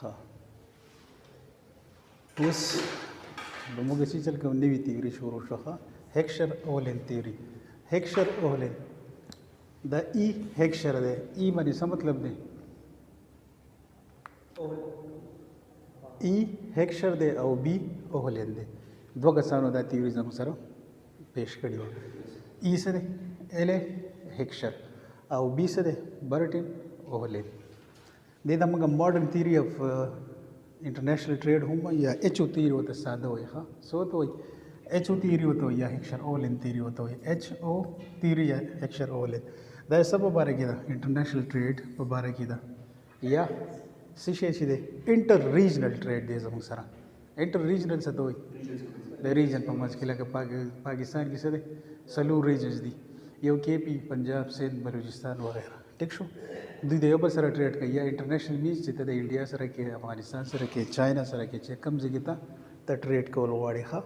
हाँ اوس د موږ چې چل کوم نوې تیوري شروع شوه هیکشر اولن تیوري هیکشر اولن دا ای هیکشر دی ای باندې څه مطلب دی ای هیکشر دی او بی اولن دی دوه کسانو دا تیوري زموږ سره پیش کړې وه ای څه دی ایل هیکشر او بی څه دی برټن اولن دی دا موږ ماډرن تیوري اف international trade هم या H O تیری وته ساده وي ها سو ته وي एच او تیری وته یا هیکشر اولن تیری وته وي एच او تیری یا هیکشر اولن دا سب مبارک ده انټرنیشنل ټریډ مبارک ده یا سشي چې ده انټر ریجنل ټریډ دی زموږ سره انټر ریجنل څه ته وي د ریجن په منځ کې لکه پاکستان کې څه ده سلور ریجنز دي یو کې پی پنجاب سند بلوچستان وغیرہ ټیک شو دوی د یو بل سره ټریډ کوي یا انټرنیشنل میز چې ته د انډیا سره کې افغانستان سره کې چاینا سره کې چې کم ځای کې ته ټریډ کول غواړې ښه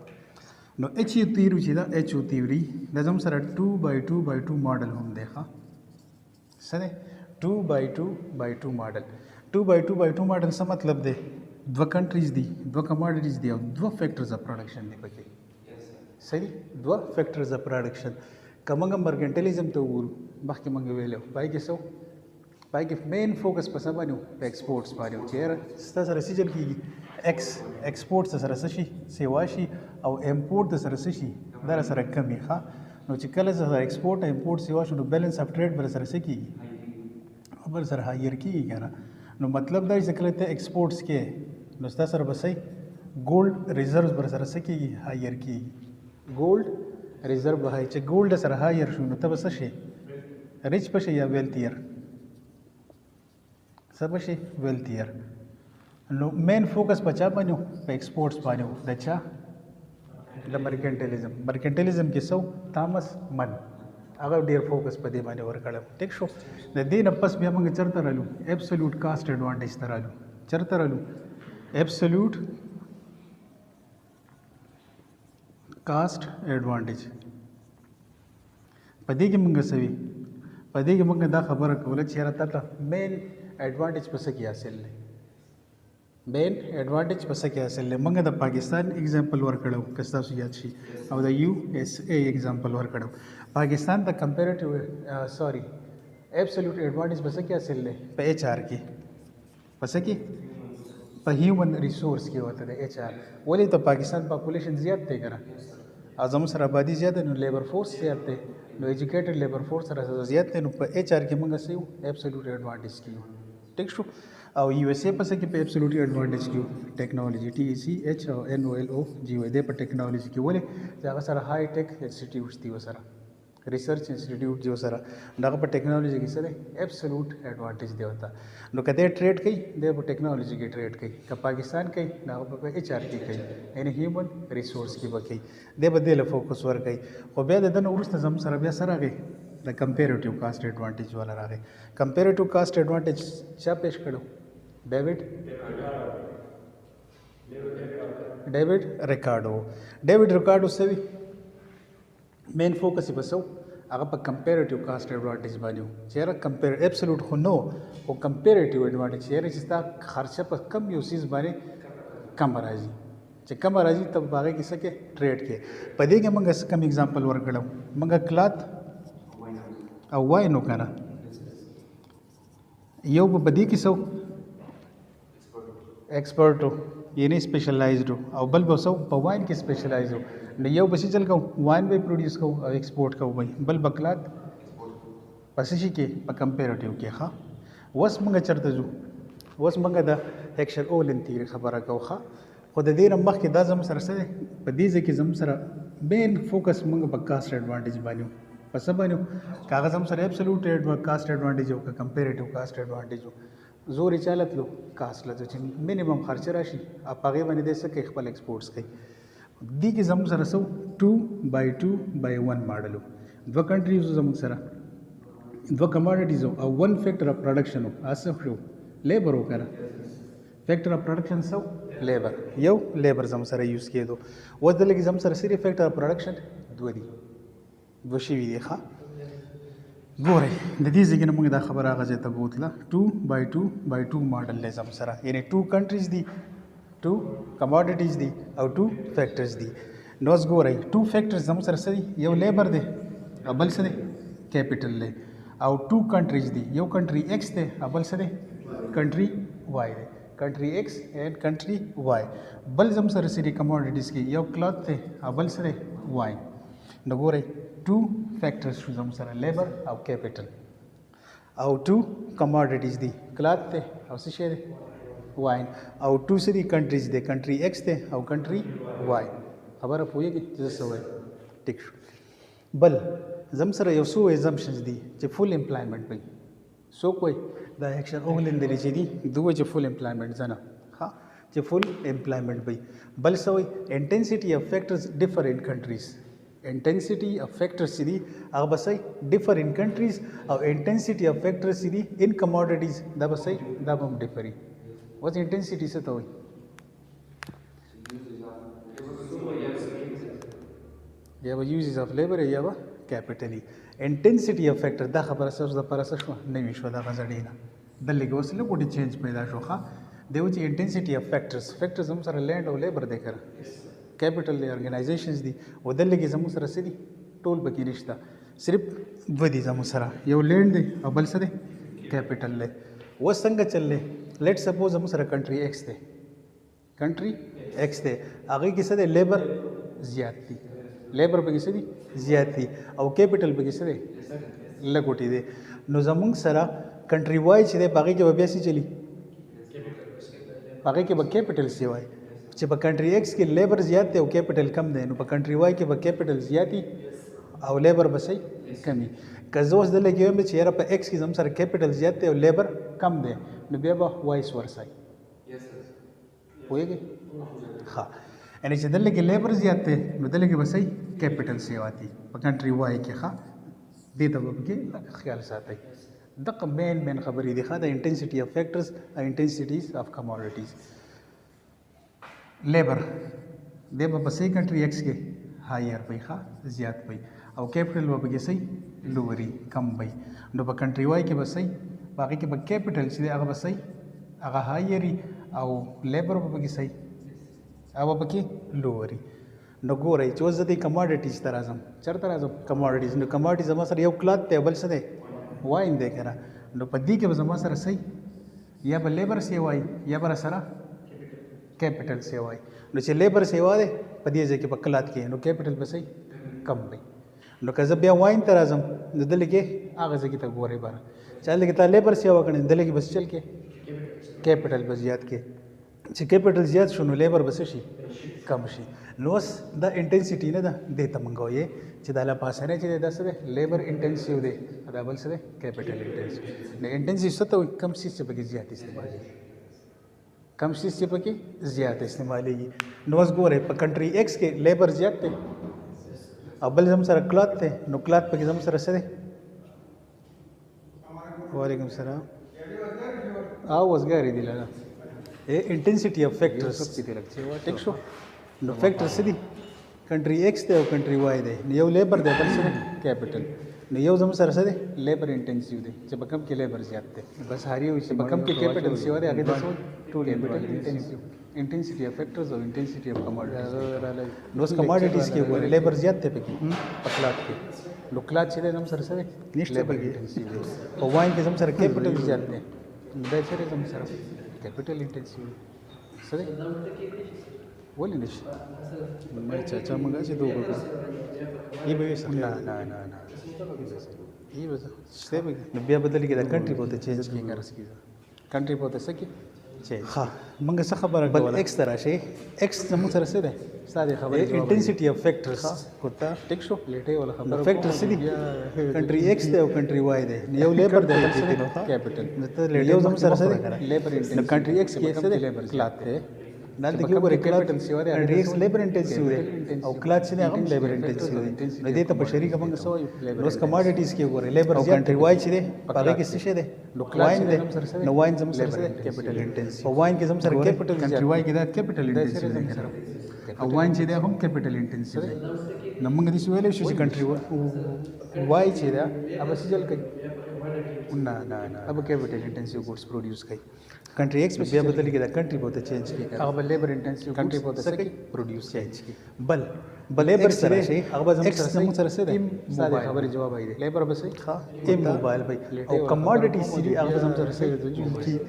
نو ایچ یو تیوري چې دا ایچ او تیوري دا زموږ سره 2x2x2 ماډل هم دی ښه څه دی 2x2x2 ماډل 2x2x2 ماډل څه مطلب دی دوه کنټریز دي دوه کماډیټیز دي او دوه فیکټرز اف پروډکشن دی پکې صحیح دوه فیکټرز اف پروډکشن که موږ مرکنټیلیزم ته وګورو مخکې موږ ویلو پای کې څه پای کې مین فوکس په څه باندې په ایکسپورټس باندې چې یاره ستا سره څه چل کېږي ایکسپورټ سره څه شي سیوا شي او امپورټ سره څه شي دا سره کم وي ښه نو چې کله سره ایکسپورټ امپورټ سیوا شو نو بیلنس اف ټریډ بل سره څه کېږي بل سره هایر کېږي که نه نو مطلب دا چې کله ته ایکسپورټس کې نو ستا سره به صحیح ګولډ ریزروز بر سره څه کېږي هایر کېږي ګولډ ریزرو به هایر چې ګولډ سره هایر شو نو ته به څه شي ریچ به شي یا ویلتیر څه به شي ویلتیر نو مین فوکس په چا باندې په ایکسپورټس باندې د چا د مرکنټیلیزم کې څو تامس من هغه ډیر فوکس په دې باندې ورکړم ټیک شو د دې نه پس بیا موږ چرته رالو ایبسولوټ کاسټ ایډوانټیج ته رالو چرته رالو ایبسولوټ کاسټ ایډوانټیج په دې کې موږ سوي په دې کې موږ دا خبره کوله چې راته مین एडवांटेज पस की हासिल है मेन एडवांटेज पस की हासिल है मंग द पाकिस्तान एग्जांपल वर कड़ो कस्ता सु याद शी अब द यूएसए एग्जांपल वर कड़ो Pakistan the comparative sorry absolute advantage पस की हासिल है पे एचआर की पस की पे ह्यूमन रिसोर्स की होता है एचआर बोले तो पाकिस्तान पॉपुलेशन ज़्यादा थे करा आजम सर आबादी ज़्यादा नो लेबर फोर्स ज़्यादा थे नो एजुकेटेड लेबर फोर्स सर ज़्यादा थे नो पे एचआर की मंग से एब्सोल्यूट एडवांटेज की टेक शो और यूएसए पर से कि पे एब्सोल्युटली एडवांटेज की टेक्नोलॉजी TECHNOLOGY दे पर टेक्नोलॉजी की बोले जगह सर हाई टेक इंस्टीट्यूट्स थी वो सर रिसर्च इंस्टीट्यूट जो सर जगह पर टेक्नोलॉजी की सर एब्सोल्यूट एडवांटेज दे होता नो कहते ट्रेड कई दे पर टेक्नोलॉजी की ट्रेड कई का पाकिस्तान कई जगह पर HR की कई यानी ह्यूमन रिसोर्स की बकई दे बदे फोकस वर कई और ब्याह दन उर्स नजम सर ब्याह सर आ गई द कंपेरेटिव कास्ट एडवांटेज वाला रहा है कंपेरेटिव कास्ट एडवांटेज क्या पेश करो डेविड रिकार्डो से भी मेन फोकस ही बसो अगर पर कंपेरेटिव कास्ट एडवांटेज बानियो चेहरा कंपेयर एब्सोल्यूट हो नो वो कंपेरेटिव एडवांटेज चेहरा जिसका खर्चा पर कम यूसीज बारे कम राजी चे कम राजी तब बागे किसा के ट्रेड के पदे के मंगा कम एग्जांपल वर्क करो मंगा क्लॉथ او وای نو کنه یو په بدی کې سو ایکسپرټو یعنی سپیشلایزډ او بل به سو په واین کې سپیشلایز نو یو بس چل کو واین به پروډوس کو او ایکسپورټ کو وای بل بکلات پس شي کې په کمپیریټیو کې ښه وس موږ چرته جو وس موږ د هیکشر اولن تیری خبره کوخه خو د دې رمخ کې دا زم سره سره په دې ځکه زم سره مین فوکس موږ په کاسټ ایڈوانټیج باندې پس باندې کاغذ هم سره ایبسولوټ کاسټ ایڈوانټیج او کمپیریټیو کاسټ ایڈوانټیج زور چالت لو کاسټ لته چې مینیمم خرچ راشي اپ هغه باندې د څه خپل ایکسپورټس کوي دی کې زموږ سره سو 2x2x1 ماډل دوه کنټریز زموږ سره دوه کماډیټیز او ون فیکټر اف پروډکشن او اسه شو لیبر وکړه فیکټر اف پروډکشن سو لیبر یو لیبر زموږ سره یوز کېدو وځل کې زموږ سره سری فیکټر اف پروډکشن دوه دي دوه شي وی ښه ګورئ د دې ځای نه موږ دا خبره هغه ځای ته بوتله 2x2 ماډل دی زموږ سره یعنې 2 کنټریز دي 2 کماډیټیز دي او 2 فیکټرز دي نو اوس ګورئ 2 فیکټرز زموږ سره څه دي یو لیبر دی او بل څه دی کیپیټل دی او 2 کنټریز دي یو کنټري ایکس دی او بل څه دی کنټري وای دی کنټري ایکس اینڈ کنټري وای بل زموږ سره څه دي کماډیټیز کې یو کلاتھ دی او بل څه دی وای نو ګورئ 2 factors شو زموږ سره لیبر او کیپیټل او 2 کماډیټیز دي کلاتھ دی او څه شی دی واین او 2 څه دي کنټریز دی کنټري ایکس دی او کنټري وای خبره پوهېږي چې زه څه وایم ټیک شو بل زموږ سره یو څو ایزمپشنز دي چې فل امپلایمنټ وي څوک وایي دا ایکشن اوغلندلې چې دي دوی چې فل امپلایمنټ ځنه ها چې فل امپلایمنټ وي بل څه وایي انټنسټي اف فیکټرز ډیفر ان کنټریز intensity of factors چې دي هغه به صحیح ډیفر ان کنټریز او intensity of factors چې دي ان کماډیټیز دا به صحیح دا به هم ډیفر وي اوس انټنسټي څه ته وایي یا به یوزز اف لیبر یا به کیپیټلی انټنسټي اف فیکټر دا خبره څه دپاره څه شوه نوي شوه دغه زړې نه دلته کې اوس لږ غوټې چینج پیدا شو ښه دی و چې انټنسټي اف فیکټرز هم سره لینډ او لیبر دی که کیپیټل دی ارګنایزیشنز دي او دلته کې زموږ سره څه دي ټول پکې نشته صرف دوه دي زموږ سره یو لینډ دی او بل څه دی کیپیټل دی اوس څنګه چل دی لیټ سپوز زموږ سره کنټري ایکس دی کنټري ایکس دی هغې کې څه دی لیبر زیات دي لیبر پکې څه دي زیات دي او کیپیټل پکې څه دی لږ وټي دی نو زموږ سره کنټري وای چې دی په هغې کې به بیا څه چلي په هغې کې به کیپیټل سی وای چې په کنټري ایکس کې لیبر زیات دی او کیپیټل کم دی نو په کنټري وای کې به کیپیټل زیات او لیبر به صحیح کمی که زه اوس دلته کې وایم چې یاره په ایکس کې زموږ سره کیپیټل زیات دی او لیبر کم دی نو بیا به وایس ورسای پوهېږئ ښه یعنې چې دلته کې لیبر زیات دی نو دلته کې به صحیح کیپیټل سیواتي په کنټري وای کې ښه دې ته به پکې خیال ساتئ دغه مین خبرې دي ښه د انټنسټي اف فیکټرز او انټنسټیز اف کماډیټیز لیبر دی به په صحیح کنټري ایکس کې هایر وي ښه زیات وي او کیپیټل به پکې صحیح لووري کم وي نو په کنټري وای کې به صحیح په هغې کې به کیپیټل چې دی هغه به صحیح هغه هایري او لیبر به پکې صحیح هغه پکې لووري نو ګورئ چې اوس زه دې کماډیټیز ته راځم چېرته راځم کماډیټیز نو کماډیټیز زما سره یو کلاتھ دی بل څه دی واین دی که نه نو په دې کې به زما سره صحیح یا به لیبر سی وای یا به سره کیپیټل سی وای نو چې لیبر سیوا دی په دې ځای کې په کلاتھ کې نو کیپیټل به صحیح کم وي نو که زه بیا واین ته راځم نو دلته کې هغه ځای کې ته ګورئ باره چې هلته کې تا لیبر سیوا کړې دلته کې بس چل کې کیپیټل به زیات کې چې کیپیټل زیات شو نو لیبر به څه شي کم شي نو اوس دا انټنسټي نه ده دې ته موږ وایو چې دا له پاسه نه چې دا څه دی لیبر انټنسیو دی دا بل څه دی کیپیټل انټنسیو نو انټنسیو څه ته وایي کم څیز چې پکې زیات استعمالېږي کم څیز چې پکې زیات استعمالېږي نو اوس ګورئ په کنټري ایکس کې لیبر زیات دی او بل زموږ سره کلاتھ دی نو کلاتھ پکې زموږ سره څه دی وعلیکم السلام وزګارې دي لاله انټنسټي اف فیکټرز ټیک شو نو فیکټر څه دي کنټري ایکس دی او کنټري وای دی نو یو لیبر دی بل څه دی کیپیټل نو یو زموږ سره څه دی لیبر انټنسیو دی چې په کم کې لیبر زیات دی بس هر یو چې په کم کې کیپیټل سیوا دی هغې ته څه ټول کیپیټل انټنسیو انټنسټي اف فیکټرز او انټنسټي اف کماډیټیز نو اوس کماډیټیز کې ګورئ لیبر زیات دی پکې په کلاتھ کې نو کلاتھ چې دی زموږ سره څه دی نشته پکې په واین کې زموږ سره کیپیټل زیات دی نو دا چې دی زموږ سره کیپیټل انټنسیو څه دی ولې نشي مې چاچا مونږ چې دوه وکړو یې به ویسه نه یې به شته به نو بیا بدل کې دا کنټري په ته چینج کې غرض کیږي کنټري په ته څه کې چینج ها مونږ څه خبره کوله بل ایکس تراشي ایکس زموږ سره څه ده ساده خبره انټنسټي اف فیکټرز کوته ټیک شو لیټه ولا خبره فیکټرز دي کنټري ایکس دی او کنټري وای دی یو لیبر دی بل څه کیپیټل یو زموږ سره څه لیبر انټنسټي کنټري ایکس کې څه لیبر کلاتھ دی دلته کې ګورئ کیپیټل سیوا دی ریکس لیبر انټنسیو دی او کلاتھ چې هغه لیبر انټنسیو دی نو دې ته په شریکه موږ څه وایو نو کماډیټیز کې ګورئ لیبر زیات کنټري وای چې دی هغه کې څه شي دی نو واین دی نو واین زموږ سره کیپیټل انټنسیو او واین کې زموږ سره کیپیټل کنټري وای کې دا کیپیټل انټنسیو دی او واین چې دا هم کیپټل انټنسیو دی نو موږ دې ویلې شو چې کنټری وای چې دا अब سجل کوي نه अब कैपिटल इंटेंसिव गुड्स प्रोड्यूस कई कंट्री एक्स पे बदल के कंट्री बहुत चेंज की अब लेबर इंटेंसिव कंट्री बहुत सके प्रोड्यूस चेंज की बल लेबर सर से अब एक्स सर से सारे खबर जवाब आई लेबर बस हां ए मोबाइल भाई और कमोडिटी सीरी अब हम सर से की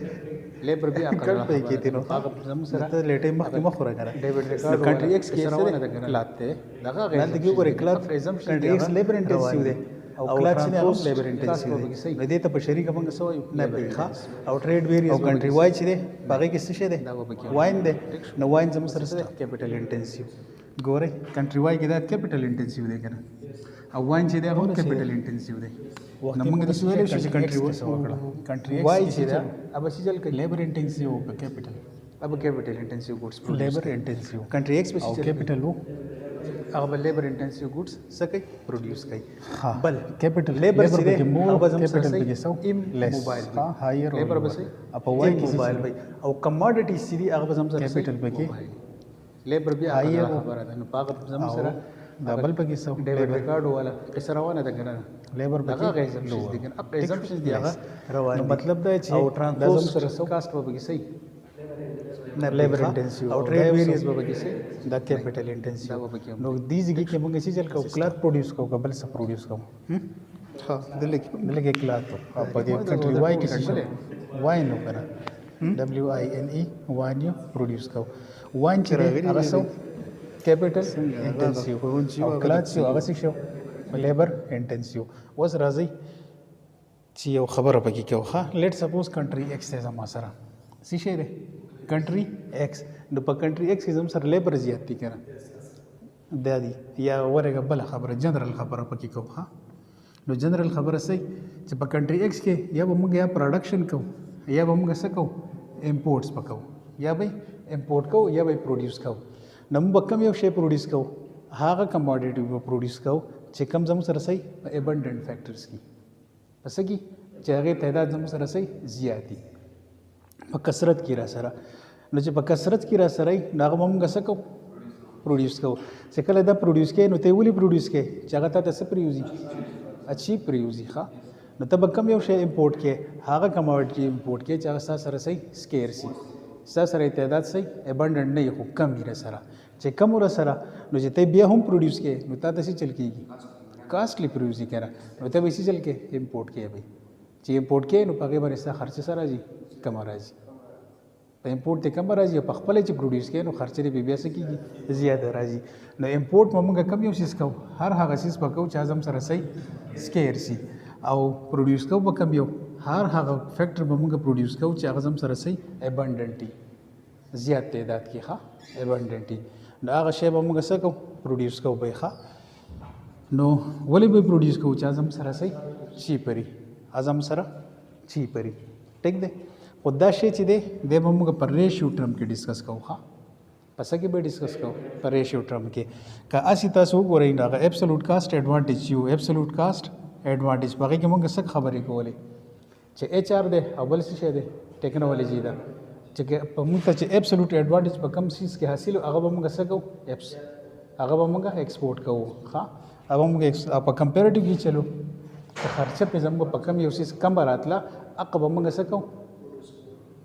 लेबर भी कल पे की तीनों अब हम सर लेटे मखमा खरा करा डेबिट रिकॉर्ड कंट्री एक्स के से लाते लगा गया लगे को रिक्लार कंट्री एक्स लेबर इंटेंसिव दे او کلاچ نه هم لیبر انټنسیو دی نو دې ته په شریکه موږ سوې نه به ښه او ټریډ ویریز او کنټری وای چې دی باغې کې څه شه دی واین دی نو واین زموږ سره سره کیپټل انټنسیو ګوره کنټری وای کې دا کیپټل انټنسیو دی کنه او واین چې دی هم کیپټل انټنسیو دی نو موږ د سویل شي کنټری کنټری وای چې دا अब سجل کې لیبر انټنسیو په کیپټل अब capital intensive goods labour intensive country x पे कैपिटल वो अब लेबर इंटेंसिव गुड्स सके प्रोड्यूस कई हां बल कैपिटल लेबर से अब कैपिटल पे सो मोबाइल हां हायर लेबर बस अब वाई मोबाइल भाई और कमोडिटी सीधी अब हम कैपिटल पे के लेबर भी हायर खबर है न पाग हम सर डबल पे के सो डेबिट रिकॉर्ड वाला किस रवाना था करना लेबर पे के लेकिन अब एग्जाम्पशंस दिया रवाना मतलब दा है और ट्रांसपोर्ट कास्ट पे सही लेबर इंटेंसिव और ट्रेड वेरियस बाबा किसे the capital intensive know these की के मंगे चल का क्लॉथ प्रोड्यूस को कबल से प्रोड्यूस को हां दिल के क्लॉथ तो अब ये कंट्री वाई की चल वाई नो करा W I N E wine यू प्रोड्यूस को वाइन चरे अगसो कैपिटल इंटेंसिव और क्लॉथ से अगसिशो लेबर इंटेंसिव वस राजी ची यो खबर पकी के हा लेट सपोज कंट्री एक्स से जमा सरा सीशे दे कंट्री एक्स नो पर कंट्री एक्स किस्म सर लेबर ज्यादती करा दादी या वरेगा बल खबर जनरल खबर पकी को हां नो जनरल खबर सही چې په کنټری ایکس کې یا به موږ یا پروډکشن کو یا به موږ څه کو امپورټس پکاو یا به امپورټ کو یا به پروډوس کو نو موږ کم یو شی پروډوس کو هغه کموډیټي به پروډوس کو چې کم زمو سره صحیح ابنډنٹ فیکټرز کی پس کی چې هغه تعداد زمو سره صحیح زیاتی په کثرت کې را سره نو چې په کثرت کې را سره ناغه موږ څه کو پروډوس کو چې کله دا پروډوس کې نو ته ولي پروډوس کې چې هغه ته څه پریوزي اچھی پریوزي ښه نو ته به کم یو شی امپورټ کې هغه کموډیټي امپورټ کې چې هغه سره صحیح سکیر سي سره تعداد صحیح ابنډنټ نه یو کم را سره چې کم را سره نو چې ته بیا هم پروډوس کې نو تا څه چل کېږي کاستلی پریوزي کړه نو ته به څه چل کې امپورټ کې به چې امپورټ کې نو پغه باندې څه خرچ سره راځي کم راځي په امپورټ ته کم راځي په خپل چې پروډوس کې نو خرچ لري بیا څه کېږي زیاته راځي نو امپورټ موږ کم یو شي کو هر هغه شي پکاو چې اعظم سره صحیح سکیر سي او پروډوس کو به کم یو هر هغه فیکټر به موږ پروډوس کو چې اعظم سره صحیح ابنډنټي زیات تعداد کې ښه ابنډنټي نو هغه شی به موږ څه کو پروډوس کو به ښه نو ولې به پروډوس کو چې اعظم سره صحیح شي پري اعظم سره شي پري ټیک ده خدا شی چې دی د موږ پر ریشیو ټرم کې ډیسکس کوو ها پس کې به ډیسکس کوو پر ریشیو ټرم کې کا اسی تاسو وګورئ دا ابسولوټ کاست ایڈوانټیج یو ابسولوټ کاست ایڈوانټیج باقي کې موږ څه خبرې کولې چې ایچ آر دی او بل څه دی ټیکنالوژي دا چې په موږ ته چې ابسولوټ ایڈوانټیج په کم سیس کې حاصل هغه به موږ څه کوو اپس هغه به موږ ایکسپورټ کوو ها هغه موږ په کمپیریټیو کې چلو خرچه په زموږ په کم یو سیس کم راتله هغه به موږ څه کوو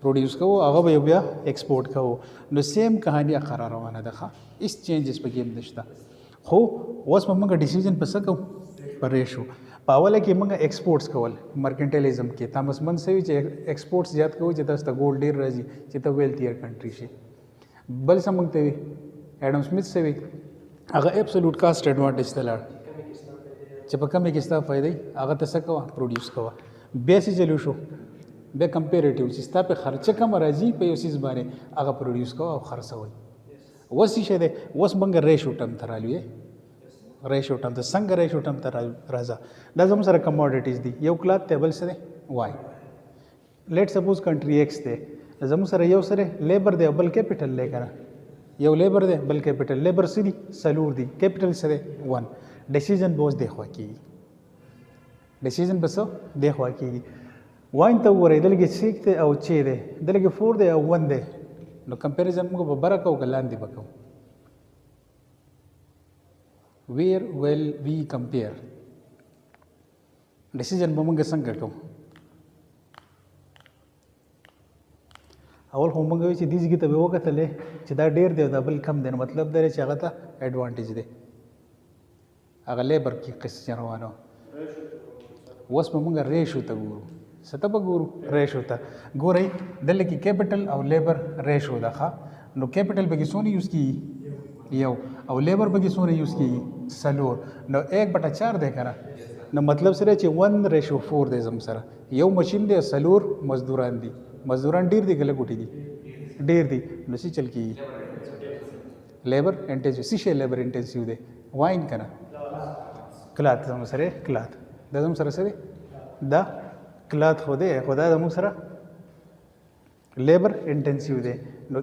پروډوس کوو هغه به بیا ایکسپورټ کوو نو سیم کہانی قرار روانه ده اس چینجز په کې نشته خو اوس موږ ډیسیژن پس کوو پر ریشو په اوله کې موږ ایکسپورټس کول مرکنټیلیزم کې تامس من سوي چې ایکسپورټس زیات کوو چې تاسو ته ګولډ ډیر راځي چې ته ویلتیر کنټری شي بل سمنګ ته اډم سمث سوي هغه ابسولوټ کاست ایڈوانټیج تلار چې په کومه کې ستاسو فائدې هغه تاسو کوو پروډوس کوو بیا سي چلو شو به کمپیریټیو چې ستاسو په خرچه کم راځي په یو سیس باندې هغه پروډوس کوو او خرڅوي وسی شه ده وس منګ ریشو ټم ترالوي ریشو ټم ته څنګه ریشو ټم تر راځه دا زموږ سره کموډیټیز دي یو کلاث ټیبل سره وای لیټ سپوز کنټری ایکس ته زموږ سره یو سره لیبر دی بل کیپټل لګره یو لیبر دی بل کیپټل لیبر سری سلور دی کیپټل سره 1 ډیسیژن بوز دی خو کی ډیسیژن بس دی خو کی واین ته ورې دلګه 6 ته او 6 دی دلګه 4 دی او 1 دی نو کمپیریزن موږ به برکو ګلاندې وکړو where will we compare decision به موږ څنګه کوو اول خو موږ وایو چې دې ځای ته به وکتلې چې دا ډېر دی او دا بل کم دی نو مطلب دا دی چې هغه ته ایډوانټیج دی هغه لیبر کې قصه روانه اوس به موږ ریشو ته ګورو څه ته به ګورو ریشو ته ګورئ دلته کې کیپټل او لیبر ریشو ده ښه نو کیپټل به کې څونه یوز کېږي یو او لیبر به کې څونه یوز کېږي څلور نو 1/4 دی که نه نو مطلب سره چې 1:4 دی زموږ سره یو ماشین دی څلور مزدوران دي مزدوران ډېر دي که لږ وټي دي ډېر دي نو څه چل کېږي لیبر انټنسیو څه شی لیبر انټنسیو دی واین که نه کلات زموږ سره کلات دا زموږ سره څه دی دا کلات خو دی خو دا زموږ سره لیبر انټنسیو دی نو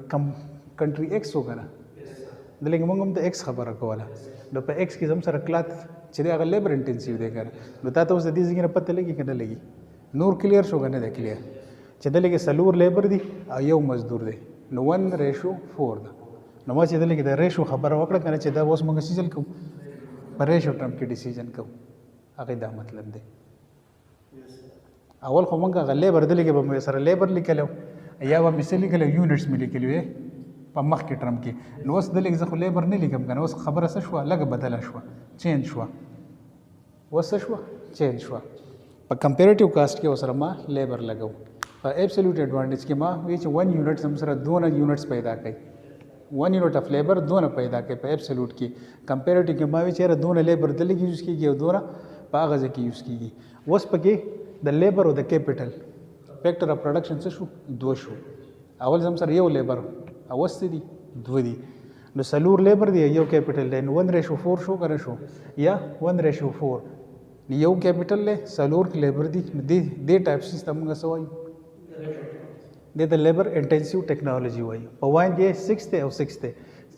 کنټري ایکس و که نه دلته کې موږ هم د ایکس خبره کوله نو په ایکس کې زموږ سره کلات چې دی هغه لیبر انټنسیو دی که نه نو تا ته اوس د دې ځای نه پته لګي که نه لګي نور کلیر شو که نه دی کلیر چې دلته کې څلور لیبر دي او یو مزدور دی نو 1:4 ده نو ما چې دلته کې د ریشو خبره وکړه که نه چې دا اوس موږ ډیسیژن کوو په ریشو ټرم کې ډیسیژن کوو هغې دا مطلب دی اول خو موږ هغه لیبر دلته کې به مې سره لیبر لیکلی یا به مې څه لیکلی یونټس مې لیکلي وې په مخکې ټرم کې نو اوس دلته کې زه خو لیبر نه لیکم که نه اوس خبره څه شوه لږه بدله شوه چینج شوه اوس څه شوه چینج شوه په کمپیریټیو کاسټ کې اوسره ما لیبر لګو په ایبسولوټ ایډوانټیج کې ما وی چې 1 یونټ زموږ سره 2 یونټس پیدا کوي 1 یونټ اف لیبر 2 پیدا کوي په ایبسولوټ کې کمپیریټیو کې ما وی چې 2 لیبر دلته کې یوز کېږي او 2 په هغه ځای کې یوز کېږي اوس پکې د لیبر او د کیپټل فیکټر اف پروډکشن څه شو 2 شو اول زموږ سره یو لیبر اوس څه دي 2 دي نو څلور لیبر دی یو کیپټل دی نو 1:4 شو که نه شو یا 1:4 یو کیپټل دی څلور لیبر دي دې ټایپ سیسټم موږ څه وایو د لیبر انټنسیو ټیکنالوژي وایي په واین کې 6 دی او 6 دی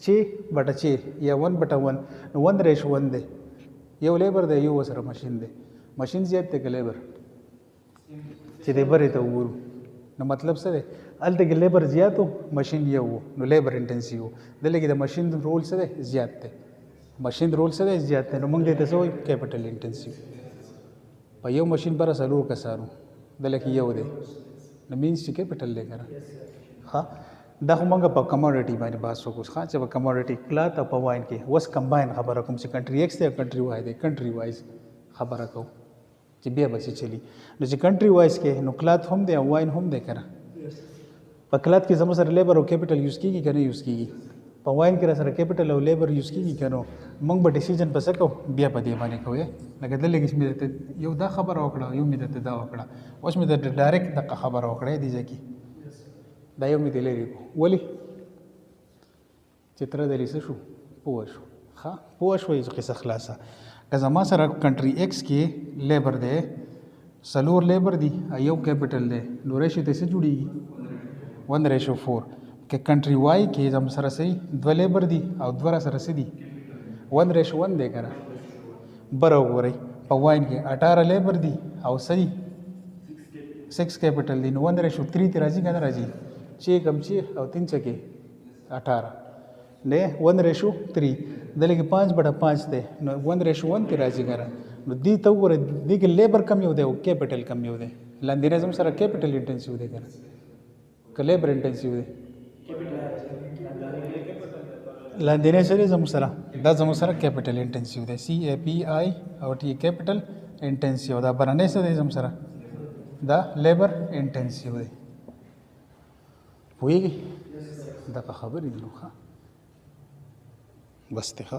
6/6 یا 1/1 نو 1:1 دی یو لیبر دی یو سره ماشین دی ماشین زیات دی که لیبر چې لیبر ته وګورو نو مطلب څه دی هلته کې لیبر زیات و ماشین یو و نو لیبر انټنسیو دلته کې د ماشین رول څه دی زیات دی ماشین رول څه دی زیات دی نو موږ دې ته څه وایو کیپټل انټنسیو په یو ماشین پر څلور کسانو دلته کې یو دی نو مینس چې کیپټل دی که نه ښه دا خو موږ په کموډیټي باندې بحث وکړو ښه چې په کموډیټي کلات او په واین کې اوس کمباین خبره کوم چې کنټري ایکس دی او کنټري واي دی کنټري وایز خبره کوو چې بیا به څه چلي نو چې کنټري وایز کې نو کلات هم دی او واین هم دی که نه په کلات کې زموږ سره لیبر او کیپټل یوز کېږي که نه یوز کېږي په واین کې را سره کیپټل او لیبر یوز کېږي که نو موږ به ډیسیژن په څه کوو بیا په دې باندې کوو لکه دلته کې مې درته یو دا خبره وکړه یو مې درته دا وکړه اوس مې درته ډایرکټ دغه خبره وکړه دې ځای کې دا یو مې دې لرې کړو ولې چې تره دلې څه شو پوه شو ښه پوه شوې چې قصه خلاصه که زما سره کنټري ایکس کې لیبر دی څلور لیبر دي یو کیپټل دی نو ریشو ته څه جوړېږي 1:4 که کنټري واي کې زموږ سره صحیح 2 لیبر دي او 2 را سره څه دي 1:1 دی که نه بره وګورئ په واین کې 18 لیبر دي او صحیح 6 کیپټل دي نو 1:3 ته راځي که نه راځي چې کم چې او 3 چکې 18 نه 1:3 دلته کې 5/5 دی نو 1:1 ته راځي که نه نو دې ته وګورئ دې کې لیبر کم یو دی او کیپټل کم یو دی لاندې زموږ سره کیپټل انټنسیو دی که نه که لیبر انټنسیو دی لاندې سره زموږ سره دا زموږ سره کیپټل انټنسیو دی CAPI او T کیپټل انټنسیو دا برنه څه دی زموږ سره دا لیبر انټنسیو دی پوهېږئ دا خبرې دي نو ښه بس دی ښه